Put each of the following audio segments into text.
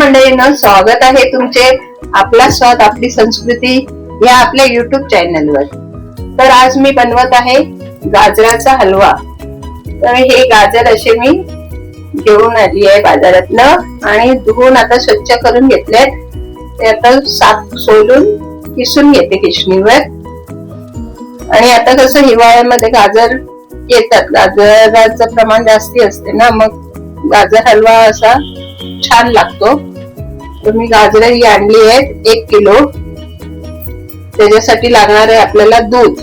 मंडळींनो, स्वागत आहे तुमचे आपला स्वाद आपली संस्कृती या आपल्या युट्यूब चॅनलवर। तर आज मी बनवत आहे गाजराचा हलवा। तर हे गाजर असे मी घेऊन आली आहे बाजारातनं आणि धुवून आता स्वच्छ करून घेतलेत। ते आता साफ सोलून किसून घेते किसणीवर। आणि आता कसं हिवाळ्यामध्ये गाजर येतात, गाजराचं प्रमाण जास्ती असते ना, मग गाजर हलवा असा छान लागतो। तर मी गाजर ही आणली आहेत 1 किलो। त्याच्यासाठी लागणार आहे आपल्याला दूध,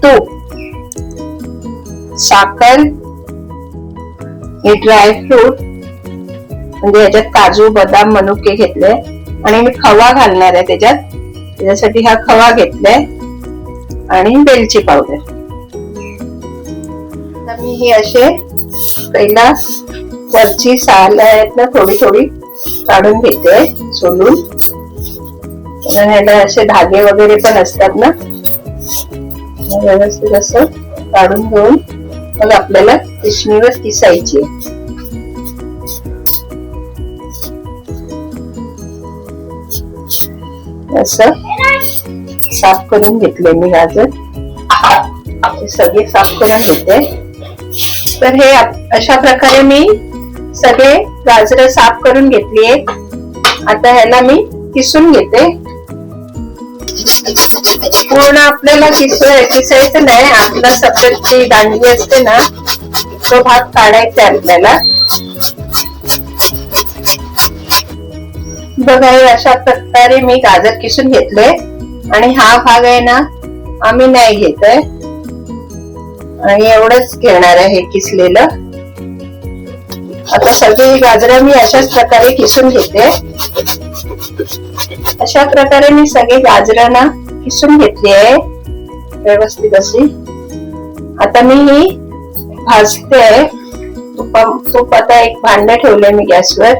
तूप, साखर, हे ड्रायफ्रूट म्हणजे याच्यात काजू बदाम मनुके घेतले आणि मी खवा घालणार आहे त्याच्यात। त्याच्यासाठी हा खवा घेतलाय आणि वेलची पावडर। तर मी हे असे पहिला वरची साल आहेत ना थोडी थोडी काढून घेते सोलून। ह्याला असे धागे वगैरे पण असतात ना, व्यवस्थित असं काढून घेऊन मग आपल्याला किसणीवर किसायची। असं साफ करून घेतले मी गाजर, सगळे साफ करून घेते। तर हे अशा प्रकारे मी सगळे गाजर साफ करून घेतली आहेत। आता ह्याला मी किसून घेते। पूर्ण आपल्याला किसायचं नाही, आपला सफेद जी दांडी असते ना तो भाग काढायचा आपल्याला। बघा, हे अशा प्रकारे मी गाजर किसून घेतले आणि हा भाग आहे ना आम्ही नाही घेतोय आणि एवढंच घेणार आहे किसलेलं। आता सगळी गाजर मी अशाच प्रकारे किसून घेते। अशा प्रकारे मी सगळे गाजरांना किसून घेतली आहे व्यवस्थित अशी। आता मी ही भाजते। तूप आता एक भांडे ठेवले मी गॅसवर।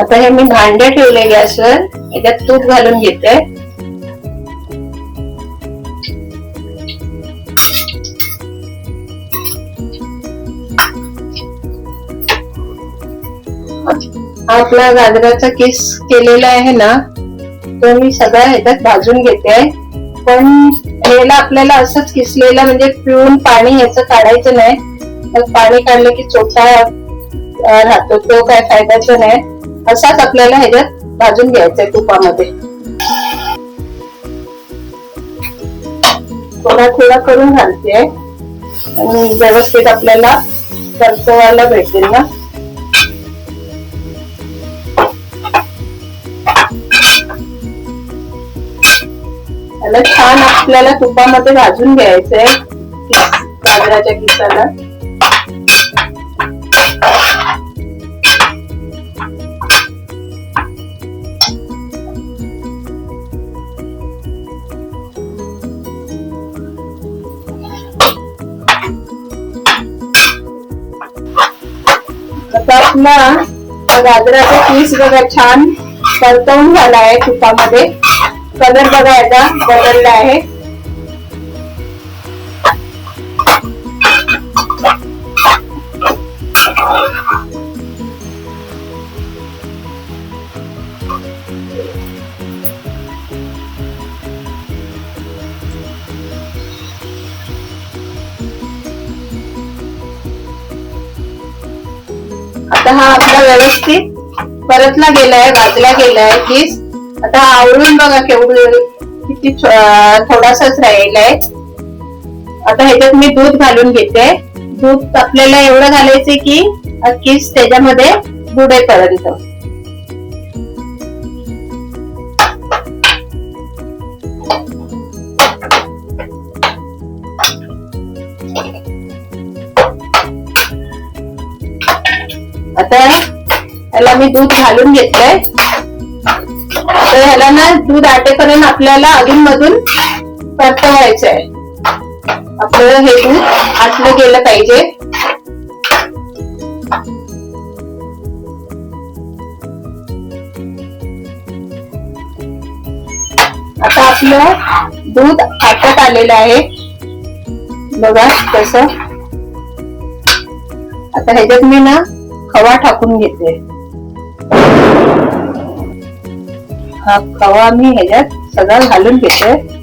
आता हे मी भांडे ठेवले गॅसवर, याच्यात तूप घालून घेते। आपला गाजराचा किस केलेला आहे ना तो मी सगळा ह्याच्यात भाजून घेते। पण ह्याला आपल्याला असंच किसलेला म्हणजे पिळून पाणी ह्याचं काढायचं नाही, मग पाणी काढलं की चोथा राहतो, तो काय फायद्याचा नाही। असाच आपल्याला ह्याच्यात भाजून घ्यायचंय तुपामध्ये। थोडा थोडा करून घालते आणि व्यवस्थित आपल्याला परतवायला भेटेल ना। त्याला छान आपल्याला तुपामध्ये भाजून घ्यायचंय गाजराच्या किसाला। आता आपला गाजराचा किस बघा छान परतवून झाला आहे तुपामध्ये। कलर बघा याचा बदलला आहे। आता हा आपला व्यवस्थित परतला गेलाय, भाजला गेलाय किस। आता आवरून बघा किती थोडासाच राहिलाय। आता ह्याच्यात मी दूध घालून घेते। दूध आपल्याला एवढं घालायचे की किस त्याच्यामध्ये बुडेपर्यंत। आता ह्याला मी दूध घालून घेतलंय। तर ह्याला ना दूध आटेपर्यंत आपल्याला अधून मधून परतवायचंय। आपल्याला हे दूध आटलं गेलं पाहिजे। आता आपलं दूध आटत आलेलं आहे बघा कसं। आता ह्याच्यात मी ना खवा टाकून घेते. हा खवा मी ह्याच्यात सगळा घालून घेते.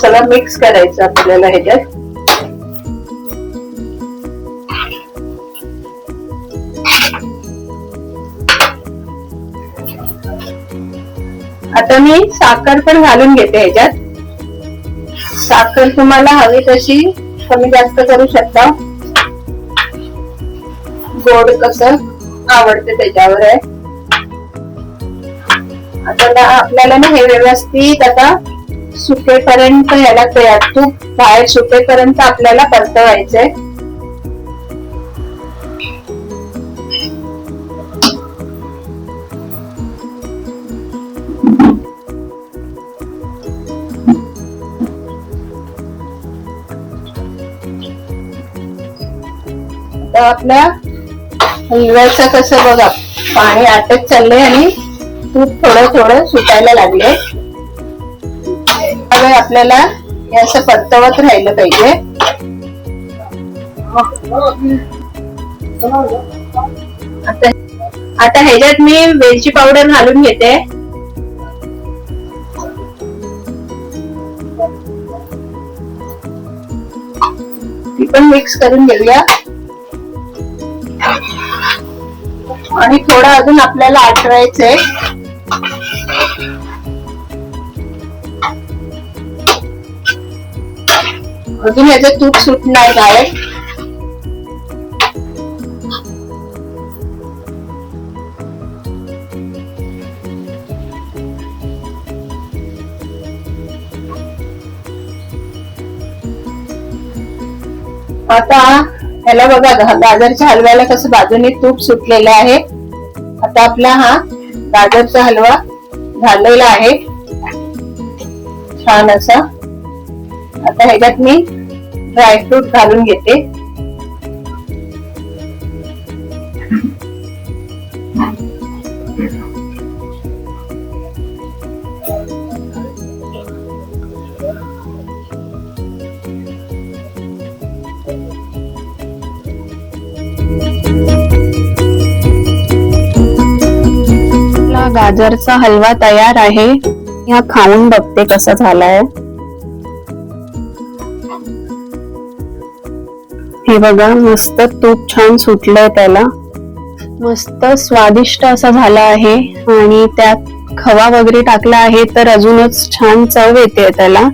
सगळं मिक्स करायचं आपल्याला ह्याच्यात. आता मी साखर पण घालून घेते ह्याच्यात. साखर तुम्हाला हवी तशी कमी जास्त करू शकता. गोड कसं आवडते त्याच्यावर आहे. आता आपल्याला ना हे व्यवस्थित आता सुकेपर्यंत ह्याला तूप बाहेर सुकेपर्यंत आपल्याला परतवायचंय. तर आपल्या हलव्याचं कसं बघा पाणी आटत चाललंय आणि तूप थोडं थोडं सुटायला लागले. आपल्याला हे असं परतवत राहिलं पाहिजे. आता ह्याच्यात मी वेलची पावडर घालून घेते. ती पण मिक्स करून घेऊया. आणि थोडं अजून आपल्याला आटवायचंय. अजून ह्याचं तूप सुटणार आहे. आता ह्याला बघा गाजरच्या हलव्याला कसं बाजूने तूप सुटलेलं आहे. आता आपला हा गाजरचा हलवा झालेला आहे छान असा. आता ह्याच्यात मी ड्रायफ्रूट घालून घेते. गाजरचा हलवा तयार आहे. या खाऊन बघते कसा झालाय. हे बघा मस्त तूप छान सुटलंय त्याला. मस्त स्वादिष्ट असा झाला आहे आणि त्यात खवा वगैरे टाकला आहे तर अजूनच छान चव येते त्याला.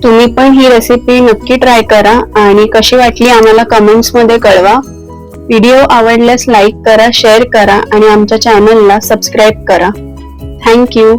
तुम्ही पण ही रेसिपी नक्की ट्राय करा आणि कशी वाटली आम्हाला कमेंट्स मध्ये कळवा. व्हिडिओ आवडल्यास लाईक करा, शेअर करा आणि आमच्या चॅनलला सबस्क्राईब करा. थँक्यू.